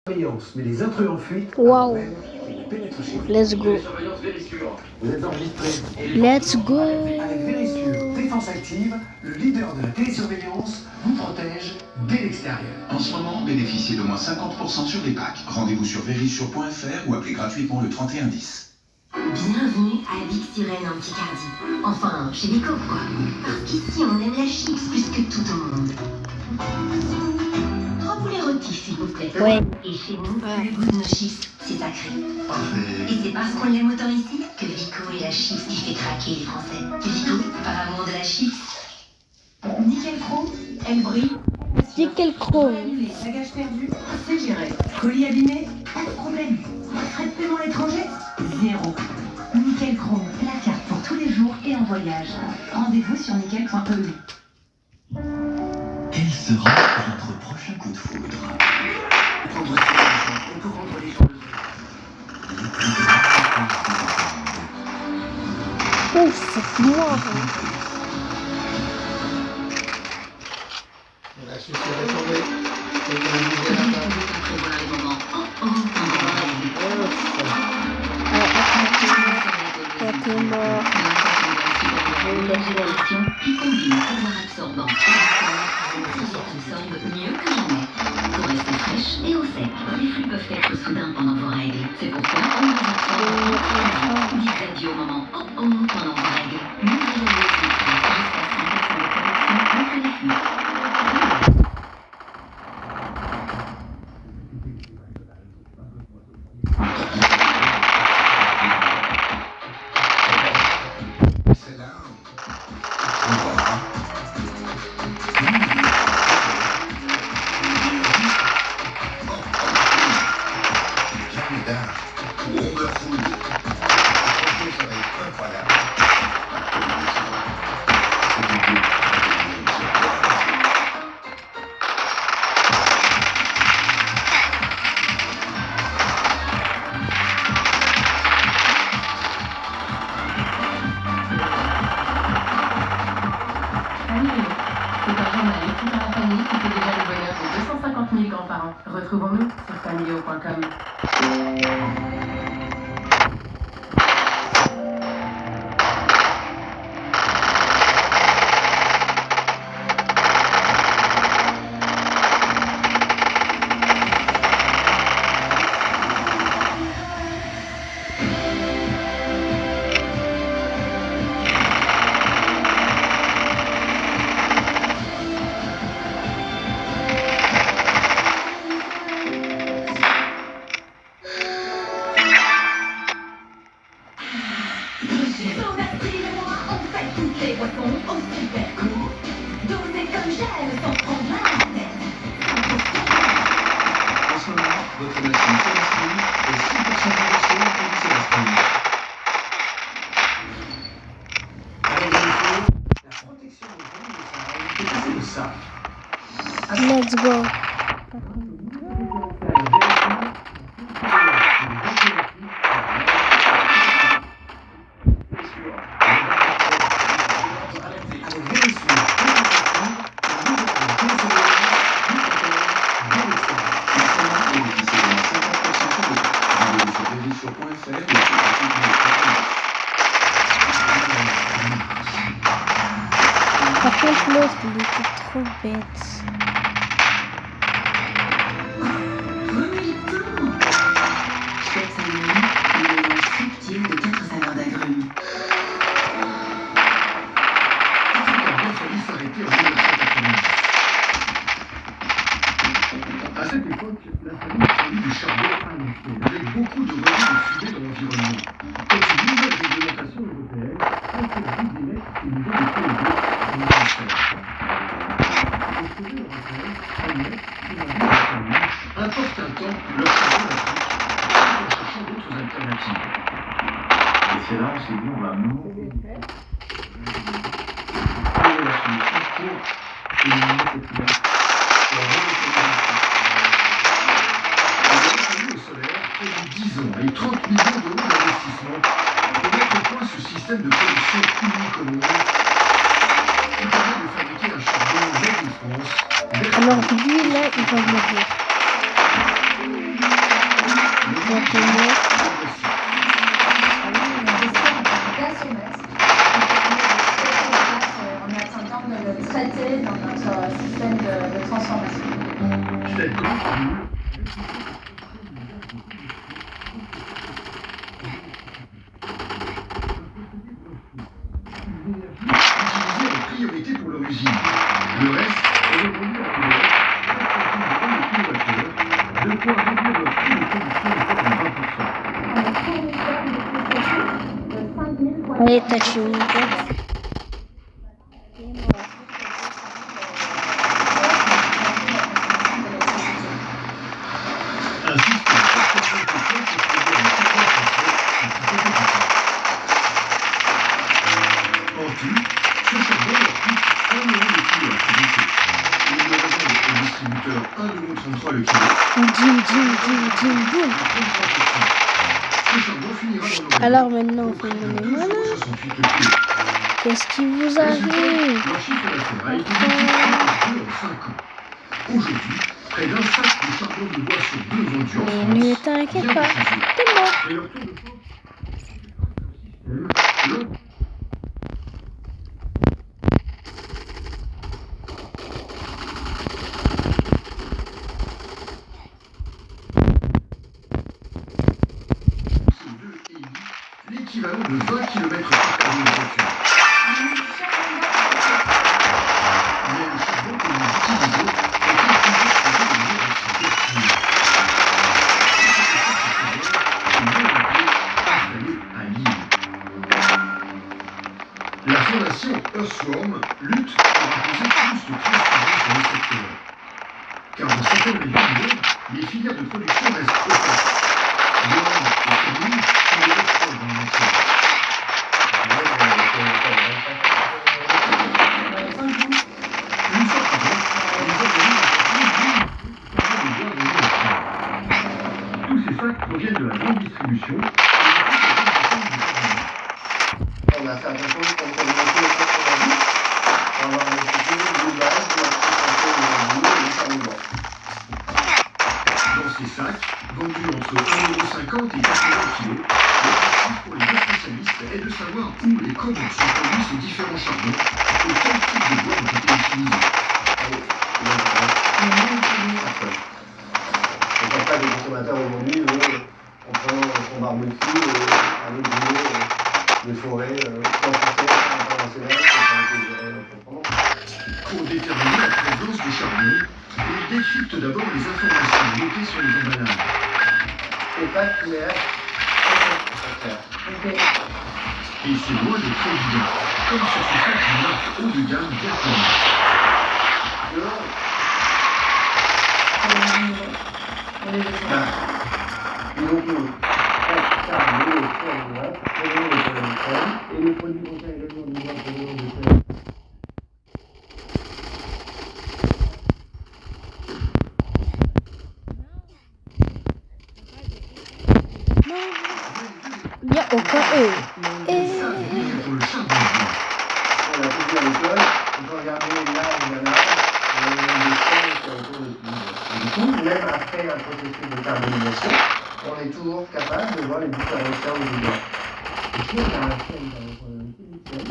surveillance, mais les intrus en fuite. Waouh. Pénètre chez vous. Let's go. Vous êtes enregistré. Let's go. Avec Vérissure, défense active, le leader de la télésurveillance vous protège dès l'extérieur. En ce moment, bénéficiez de moins 50% sur les packs. Rendez-vous sur vérissure.fr ou appelez gratuitement le 3110. Bienvenue à Vic Sirène en Picardie. Enfin, chez Vico, quoi. Parce qu'ici, on aime la chips plus que tout au monde. 3 poulets rôtis, s'il vous plaît. Ouais. Et chez nous, le goût de nos chips, c'est sacré. Parfait. Et c'est parce qu'on l'aime autant ici que Vico est la chips qui fait craquer les Français. Vico, par amour de la chips. Nickel Chrome, elle brille. Nickel Chrome. Bagage perdu, c'est géré. Colis abîmé, pas de problème. Frais de paiement à l'étranger, 0. Nickel Chrome, la carte pour tous les jours et en voyage. Rendez-vous sur nickel.eu. Quel sera votre prochain coup de foudre? Prendre soin des gens, on peut rendre les gens heureux. Oh, c'est noir. La suite est retournée. T'es mort. Qui combine pouvoir absorbant et absorbe mieux que jamais. Pour rester fraîche et au sec, les flux peuvent être soudains pendant vos règles. C'est pourquoi on les absorbe. Dites adieu au moment pendant vos règles. N'ouvrez jamais les vitres jusqu'à 100% de connexion entre les flux. C'est là. On verra. Jamais d'art. Wonderful. Franchement, ça va être incroyable. C'est un journal écrit par la famille qui fait déjà le bonheur de 250 000 grands-parents. Retrouvons-nous sur familio.com. On fait toutes les boissons au super coup. Dosé comme j'aime, sans prendre la tête. En ce moment, votre machine Solastin est 6% remboursée pour Solastin. Avec Vérissure, la protection des gens de sa réalité, c'est de ça. Let's go. Par contre, l'autre, il était trop bête. Chaque semaine, une mélange subtil de 4 saveurs d'agrumes. À cette époque, la famille produit du charbon alimentaire, avec beaucoup de volumes de fumée dans l'environnement. Quand une nouvelle réglementation européenne interdit d'émettre ce niveau de CO2 dans l'atmosphère. Les forêts européennes admettent que la vie de la famille importe un temps leur charbon d'Afrique en cherchant d'autres alternatives. Et c'est là où on s'est dit on va trouver la solution pour éliminer cette image. Le solaire prévu 10 ans et 30 millions d'euros d'investissement pour mettre au point ce système de production unique au monde qui permet de fabriquer un charbon made in France. Alors lui, là, il va mourir. Guatemala. En attendant de le traiter dans notre système de transformation. Cette grande utilisée en priorité pour leur usine. Le reste est revendu à Québec, 4,5 kWh, de quoi réduire leur coût de production encore de 20%. Allez, Tachimika. Un système de captation de fonds pour produire un support en tout, ce charbon leur coûte 1 € le kilo à fabriquer. Ils le revendent aux distributeurs 1,33 € le kilo. Jim, boum. Ce charbon finira dans nos Alors maintenant, on au prix fait de le 2,68 € malin. le kilo. Qu'est-ce qui vous Résultat, arrive? leur chiffre d'affaires a été multiplié par 2 en 5 ans. Aujourd'hui, près d'un sac de charbon de bois sur 2 vendus en Ne France t'inquiète vient de pas, chez eux. t'es mort. Et leur taux de change l'équivalent de 20 km par carré de voiture. Mais le charbon que nous utilisons est installé à Lille. La fondation Earthworm lutte pour imposer plus de transparence dans le secteur. Car dans certaines régions du monde, les filières de production restent opaques. L'Inde et Cameroun sont les exports dans la matière. Une fois par an, les organismes tous ces sacs proviennent de la grande distribution. On a fait attention quand on a monté les choses qu'on a dit, pour avoir un équilibre global de la consommation de l'eau et du charbon. Dans ces sacs, vendus entre 1,50 € et 80 kg, l'objectif pour les deux spécialistes est de savoir où et comment sont produits ces différents charbons et quel type de bois ont été utilisés. Je ne pense pas que les consommateurs aujourd'hui, en prenant son barbecue, un autre boulot de forêt, français, international, ça a été géré proprement. Pour déterminer la présence du charbon, ils décryptent d'abord les informations notées sur les emballages. C'est pas clair, c'est clair. Et c'est loin d'être évident, comme sur ce sac d'une marque haut de gamme bien connue. Donc, charbon, et le produit contient également du bois provenant de terre. Il n'y a aucun E. Ils savent lire le charbon blanc. On l'a tous vu à l'école, on peut regarder là, il y en a, on a des scènes qui autour de ce livre. Et du coup, même après un processus de carbonisation, on est toujours capable de voir les différents termes du bois. Et si on a un ciel, on a un petit ciel.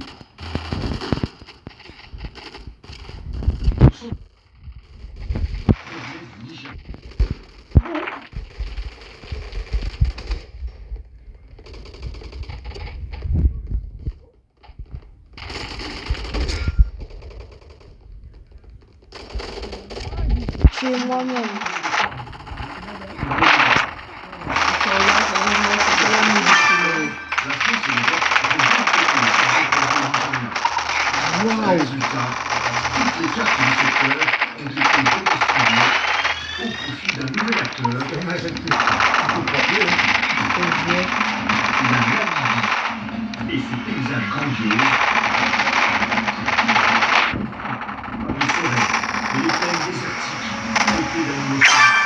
C'est moi-même. Résultat, toutes les cartes du secteur ont été redistribuées au profit d'un nouvel acteur, la Namibie. Et ses paysages grandioses, par les forêts et les plaines désertiques, peuplées d'animaux sauvages.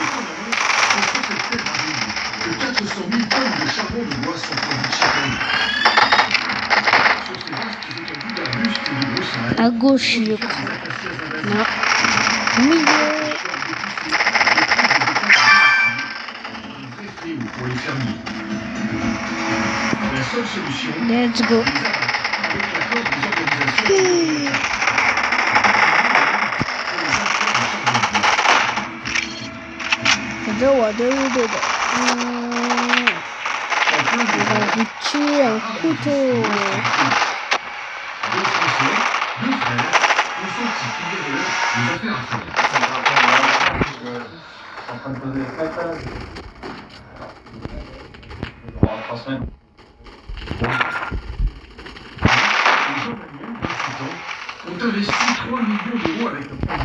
Étonnamment, c'est sur cette terre aride que 400 000 tonnes de charbon de bois sont produites chaque année. Sur ces vastes étendues d'arbustes et de broussailles, À gauche, je des crois. acacias invasives, Non. Milieu. des fleurs dépoussées, des pour les fermiers. La seule solution, Let's go. les abattre avec l'accord des organisations environnementales. Deux, deux. En plein On va désert, vous tuer un couteau. deux Français, deux frères, ont senti qu'il y avait des affaires à faire. En train de poser les fêtes, on va transmettre. Les Jean-Manuel, 28 ans, ont investi 3 millions d'euros avec le plan du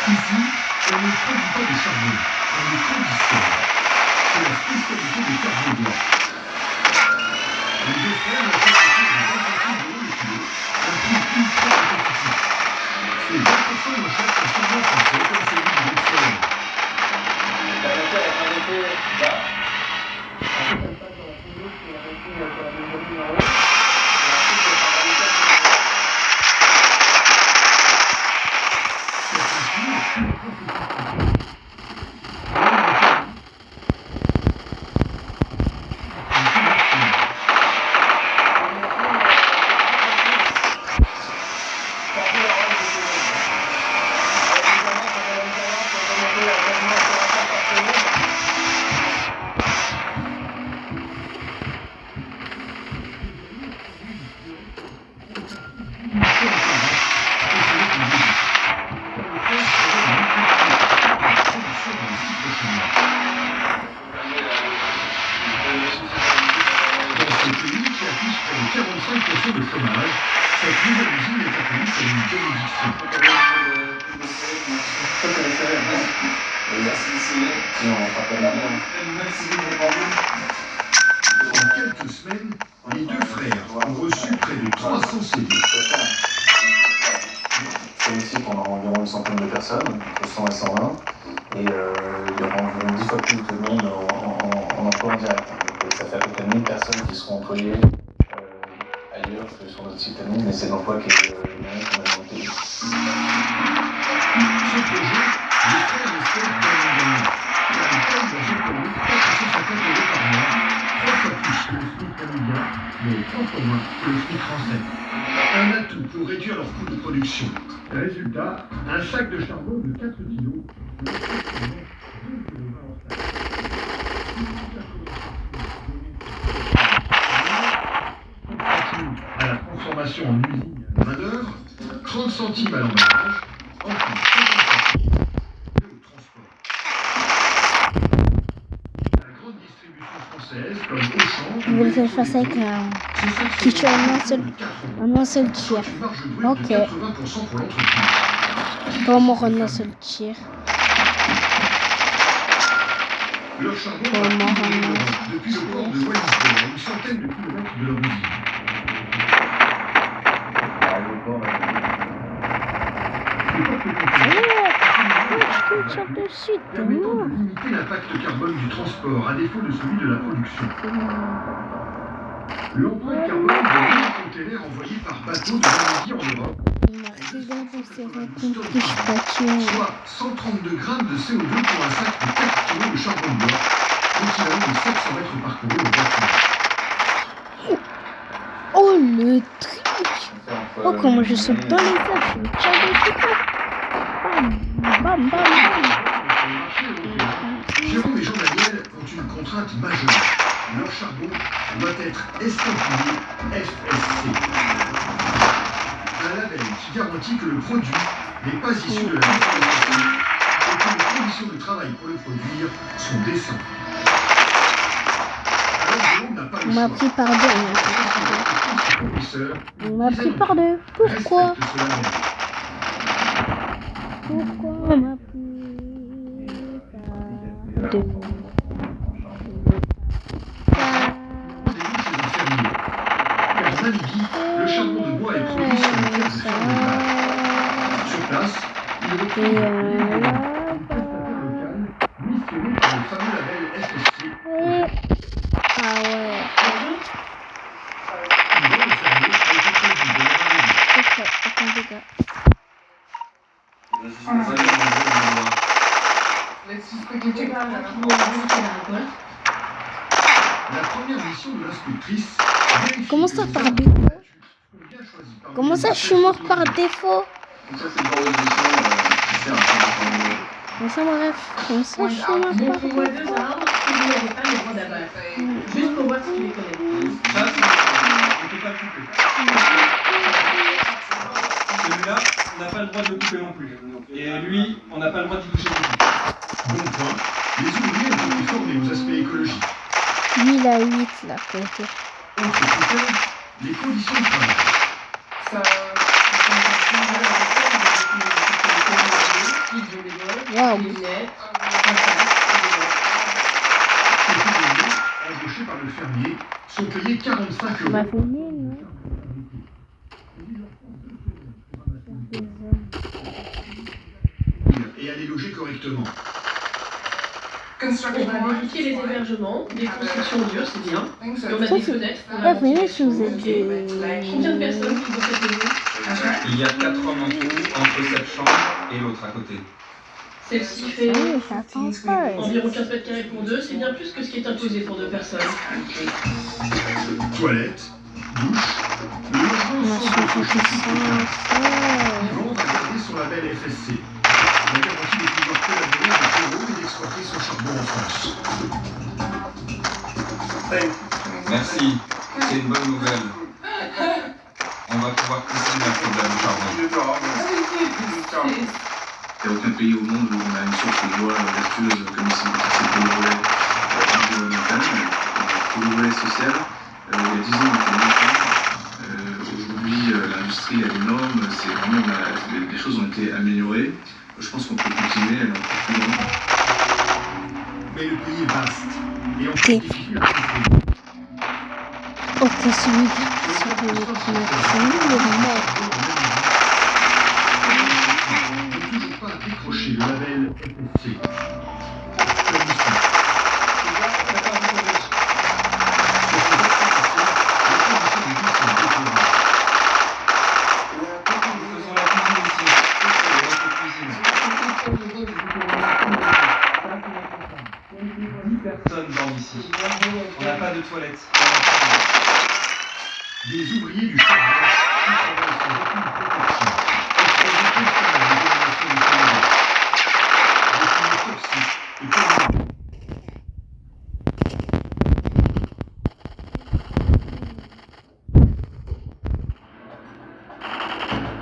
Ici, on ne produit pas de charbon, on le conditionne. C'est la spécialité des charbons blancs. Les deux frères ont fait de 20 centimes d'euros le kilo, un prix ultra compétitif. C'est 20% moins cher qu'un charbon français comme celui du Bruxelles. La méthode est arrêtée là. On fait comme ça sur la photo, c'est arrêté sur la deuxième numéro. Et ensuite, on va arrêter Dans ce pays qui affiche près de 45% de chômage, cette nouvelle usine est accueillie comme une bénédiction. En quelques semaines, les deux frères ont reçu près de 300 CV. C'est ici qu'on a environ une centaine de personnes, entre 100 et 120, et il y aura environ 10 fois plus de monde en emploi en direct. Donc, ça fait à peu près 1000 personnes qui seront employées ailleurs que sur notre site à nous, mais c'est l'emploi qui est le même qu'on a monté. Ce projet, les frères espèrent bien l'engagement. Car ils payent leurs employés 450 € par mois, 3 fois plus que le SMIC canadien, mais 3 fois moins que le SMIC français. Un atout pour réduire leur coût de production. Résultat, un sac de charbon de 4 kilos. À la transformation en usine à main-d'œuvre, 30 centimes à l'emballage, enfin 50 centimes au transport. La grande distribution française, comme Auchan, Je vais le faire face avec qui tue un seul tir. Ok. 80% pour l'entreprise. Comment rendre un seul tir? Leur charbon va depuis le port de Wallisburg, à une centaine de kilomètres de leur usine. Permettant de limiter l'impact carbone du transport à défaut de celui de la production. L'empreinte carbone des containers envoyés par bateau de la midi en Europe, soit 132 grammes de CO2 pour un sac de 4 kg de charbon blanc, équivalent de 700 mètres parcourus au voiture. Oh le truc! Oh comment je saute dans les airs, je tire des trucs. Bam bam bam. Jérôme et Jean-Daniel ont une contrainte majeure. Leur charbon doit être estampillé FSC. Un label qui garantit que le produit n'est pas issu de la déforestation et que les conditions de travail pour le produire sont décentes. Alors Jérôme n'a pas le On m'a choix. pris par deux. On m'a pris par deux. Pourquoi? Pourquoi on m'a pris par deux? de... Chez un fermier. Car en Namibie, le charbon de bois est produit sur les terres et fermes d'élevage. Sur place, il retrouve Et un prestataire local missionné par le fameux label FSC. Ah ouais. Yvon, le fermier, a été produit de la Namibie. Ok, attendez gars. La première mission de l'inspectrice. Comment ça par défaut? Comment ça je suis mort par défaut? Donc ça, c'est une proposition, c'est un peu. Comment ça bref? Comment ça je suis mort Donc par on voit défaut? deux arbres que vous n'avez pas le droit d'abattre. Juste pour voir si tu les connais. Ça, on peut pas le couper. Celui-là, on n'a pas le droit de le couper non plus. Et lui, on n'a pas le droit d'y toucher non plus. Bon point. Les ouvriers ont été formés aux aspects écologiques. Lui il a 8 là côté. Autre critère, les conditions de travail. Waouh. Ces ouvriers, embauchés par le fermier, sont payés 45 On va euros. finir non? Et à les loger correctement. On va vérifier les hébergements, les constructions dures, c'est bien. Et on a Ça, des c'est- fenêtres. pour Ah, la venez ventilation. si vous êtes Combien de personnes qui doivent être venues? Il y a 4 hommes en tout entre cette chambre et l'autre à côté. Celle-ci fait Oui, ça attend pas. environ 15 mètres carrés pour deux, c'est bien plus que ce qui est imposé pour deux personnes. Toilettes, douche, le logement Ma sans chance autre chose. ça. Yvon va garder son label FSC. La garantie de pouvoir collaborer avec Héros et d'exploiter son charbon en France. Merci, c'est une bonne nouvelle. On va pouvoir continuer à produire du charbon. Il n'y a aucun pays au monde où on a une source de bois vertueuse comme ici. C'est pour le volet environnemental, pour le volet social. Il y a 10 ans, on était longtemps. Aujourd'hui, l'industrie elle est énorme. C'est vraiment, les choses ont été améliorées. Je pense qu'on peut continuer à aller encore plus loin. Mais le pays est vaste et encore Ok. difficile à contrôler. Ok, celui-là. C'est le mort. Ne toujours pas décrocher le label FSC. Comme ici. Sur ces observations, les conditions de vie sont déplorables. Nous faisons la cuisine ici. C'est notre cuisine. 10 personnes dorment ici. On n'a pas de toilette. Des ouvriers du charbon qui travaillent sans aucune protection, exposés constamment à l'élimination du CO2. Des fumées toxiques et polluantes.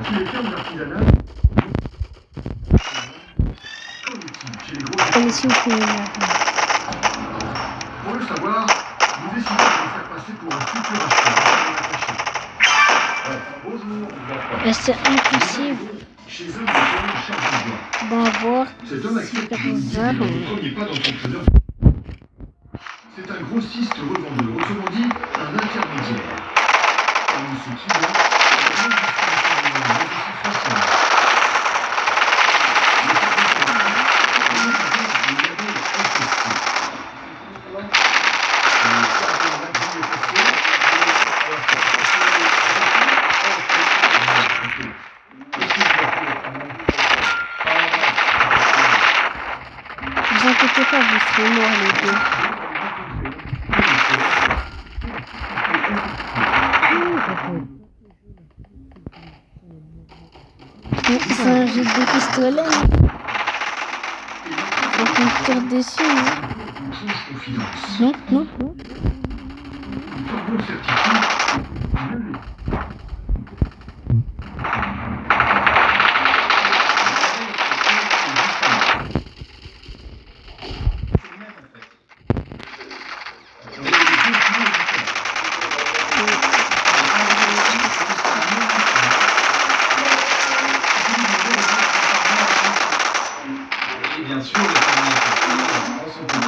Chez les fermes artisanales, qu'en est-il chez les grosses Allez, s'il vous plaît. Pour le savoir, nous décidons de le faire passer pour un futur acheteur. Bonjour, Là, c'est impossible chez eux, nous sommes charbon bois. d'en voir. Cet homme accepte de nous guider dans le premier pas d'entrepreneur. C'est un grossiste revendeur, autrement dit, un intermédiaire. Parmi ses clients, la grande distribution allemande, mais aussi française. Le label FSC. Le charbon magazine Ne vous inquiétez pas, vous serez morts les deux. C'est un jeu de pistolet. Faut qu'on tire dessus. Non, non, non. Et bien sûr, les premiers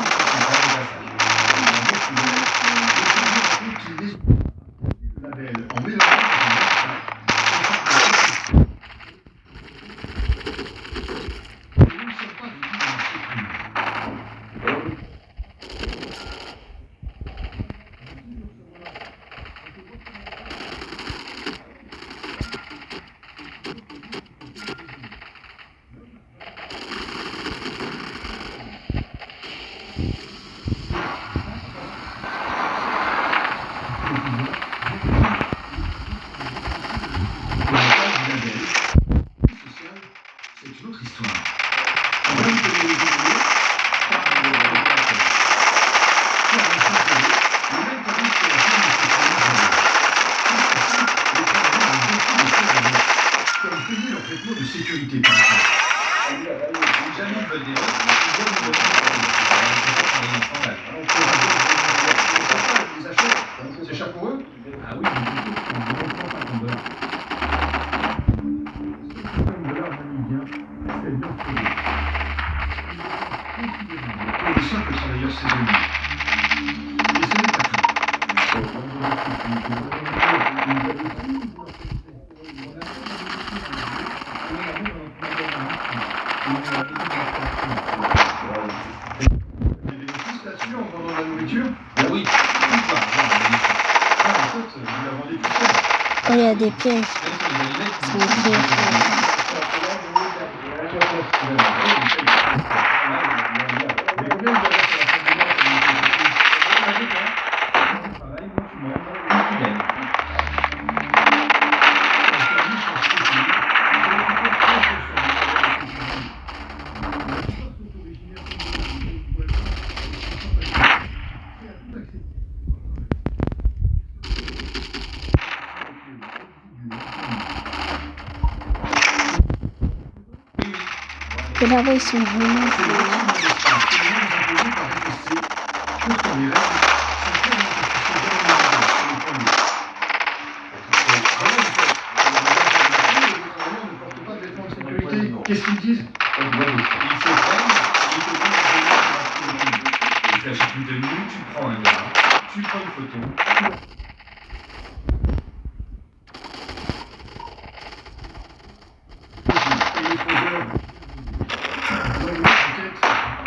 c'est une autre histoire. On va lui donner les évoluer par le révélateur. Pour un simple jeu, le même tarif que la firme de ses premiers les travailleurs ont beaucoup de choses à mettre, comme payer leur vêtements de sécurité, par exemple. Jamais une bonne démarche, mais une bonne nouvelle. Les achètes, c'est cher pour eux? Ah oui, mais c'est $50 namibien, c'est bien trouvé. Pour les simples travailleurs saisonniers. Et ce n'est pas tout. Des bénéfices là-dessus en vendant de la nourriture? Ah oui, tout va. Ah, en fait, vous la vendez plus cher. Quand il y a des pièges, Même sur les allumettes, c'est écrit. Mais combien vous avez sur la fin du mois pour une entreprise? Pareil, moi tu m'en tu gagnes. Et là-bas, ils sont vraiment. Qu'est-ce qu'ils disent? Il se prennent, il te donne tu achètes une tenue, tu prends un gars, tu prends une photo.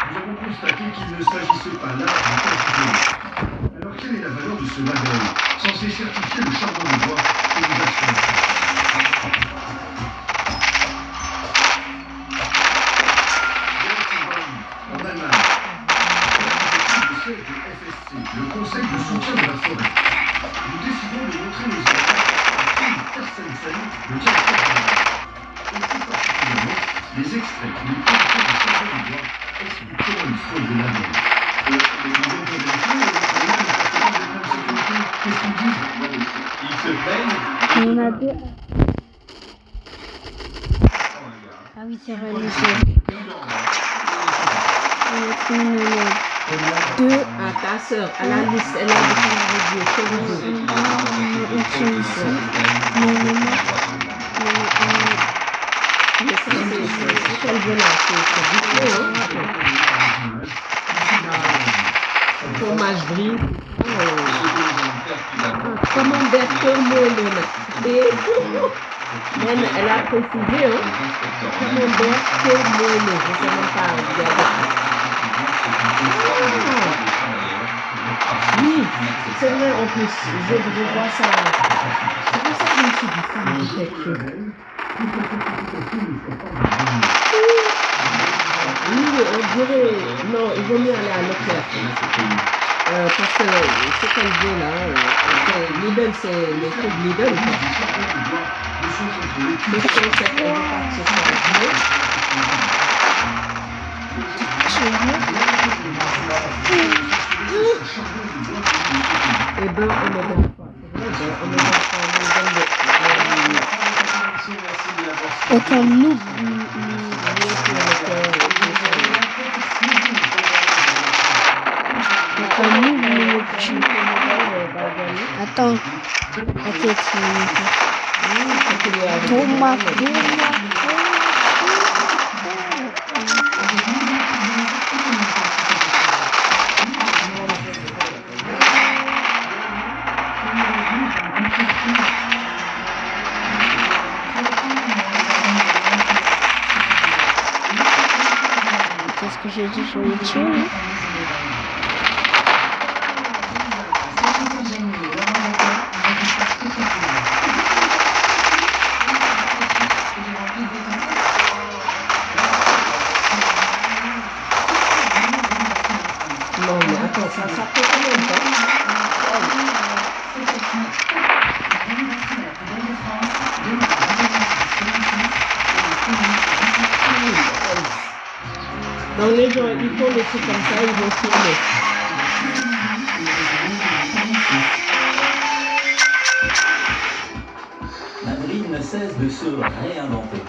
Nous avons constaté qu'il ne s'agissait pas là d'un cas. Alors quelle est la valeur de ce label, censé certifier le charbon de bois que nous achetons? En Allemagne, le siège de FSC, le Conseil de soutien de la forêt. Nous décidons de montrer nos images à Kim Kersensen, le directeur général. Et plus particulièrement, les extraits que les producteurs de charbon de bois expliquent comment ils fraudent le label. Nous avons vérifié, les travailleurs ne portent pas de vêtements de sécurité. Qu'est-ce qu'ils disent? Ils se plaignent, Il y en a deux. prends un gars. Ah oui, c'est vrai, les deux. Deux. Ah, ta soeur, elle a liste, elle a liste à la radio, c'est le jeu. Mais ça, c'est quel violence, c'est du feu, hein. Fromage brie. Camembert que moelleux. Et même, elle a précisé, hein. Camembert que moelleux. Je ne sais même pas regarder. Oui, c'est vrai en plus, je vois ça. C'est pour ça que je me suis dit, ça me dit quelque chose. Oui, on dirait, non, il vaut mieux aller à Leclerc. Parce que ce qu'elle veut là, Lidl, c'est le truc Lidl. Le concept, elle veut pas que ce soit bio. Et ben, on ne donne pas. C'est vrai, ben, on ne donne pas. On donne Et comme nous, attends, qu'est-ce que j'ai dit sur YouTube? Non, mais attends, ça fait combien de temps? Donc les gens, ils font des trucs comme ça, ils vont filmer. Madrid ne cesse de se réinventer.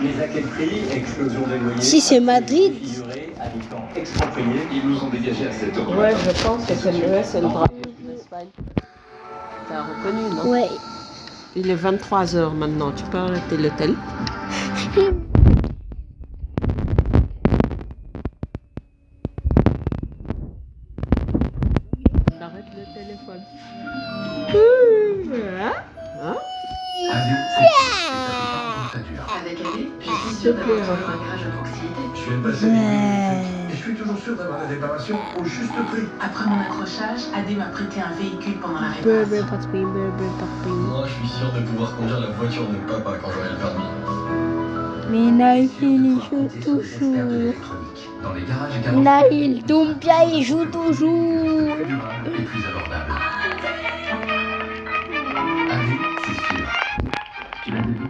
Mais à quel prix? Explosion des loyers. Si c'est Madrid. Habitants expropriés, ils nous ont dégagés à 7 euros. Ouais, je pense que c'est le drapeau d'Espagne. T'as reconnu, non? Ouais. Il est 23h maintenant, tu peux arrêter l'hôtel. Arrête le téléphone. Avec Adé, je suis sûre d'avoir un garage à proximité. Je viens de passer mes visites et je suis toujours sûr d'avoir la réparation au juste prix. Après mon accrochage, Adé m'a prêté un véhicule pendant la réparation. Moi, je suis sûr de pouvoir conduire la voiture de papa quand j'aurai le permis. Mais Naïl, il joue toujours. Dans les garages et garages. Naïl, Doumbia, il joue toujours. Et plus abordable. Allez, c'est sûr. Tu l'as deviné.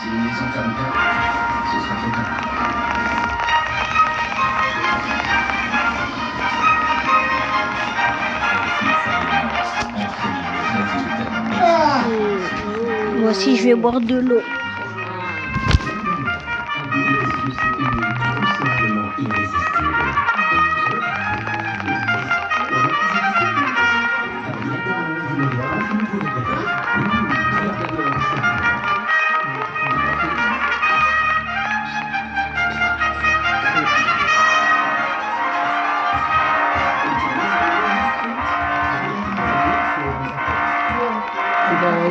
Si nous les enferme pas, ce sera trop tard. Moi aussi, je vais boire de l'eau.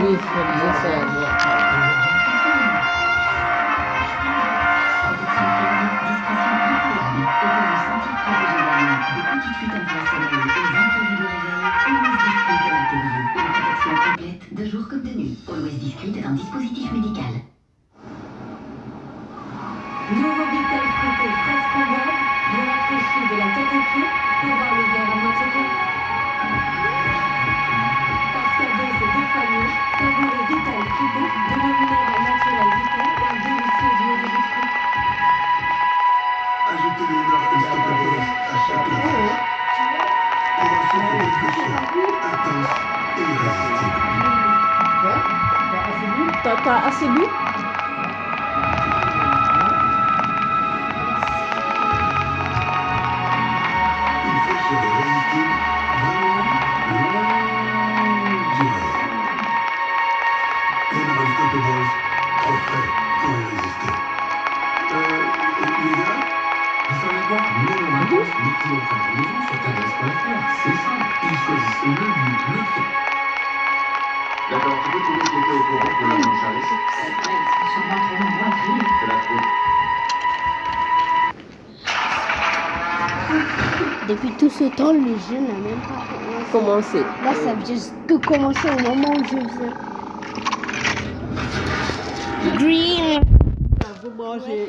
Oui, c'est ça. De jour comme de nuit. Always Discreet est un dispositif médical. Nouveau Vital fruité fraise condor, bien rafraîchi de la tête aux pieds pour voir le verre à moitié plein. Parce qu'Adé c'est 2 fois mieux, savourez Vital fruité, de l'eau minérale naturelle Vital et un délicieux duo de jus de fruits. Ajoutez les noix Estopapos à chaque repas. Pour un souffle de fraîcheur intense et irrésistible. T'as assez bu? Une fraîcheur irrésistible, vraiment longue durée. Les noix Estopapos, trop frais pour y résister. Les gars, vous savez quoi? Même en vacances, les clients prennent la maison sur cadence.fr. C'est simple, ils choisissent le menu, le prix. D'accord, tu peux te laisser au courant pour la manche à laisser. C'est la faute. Depuis tout ce temps, le jeu n'a même pas commencé. Là, ça vient de commencer au moment où je viens. Green. Vous mangez.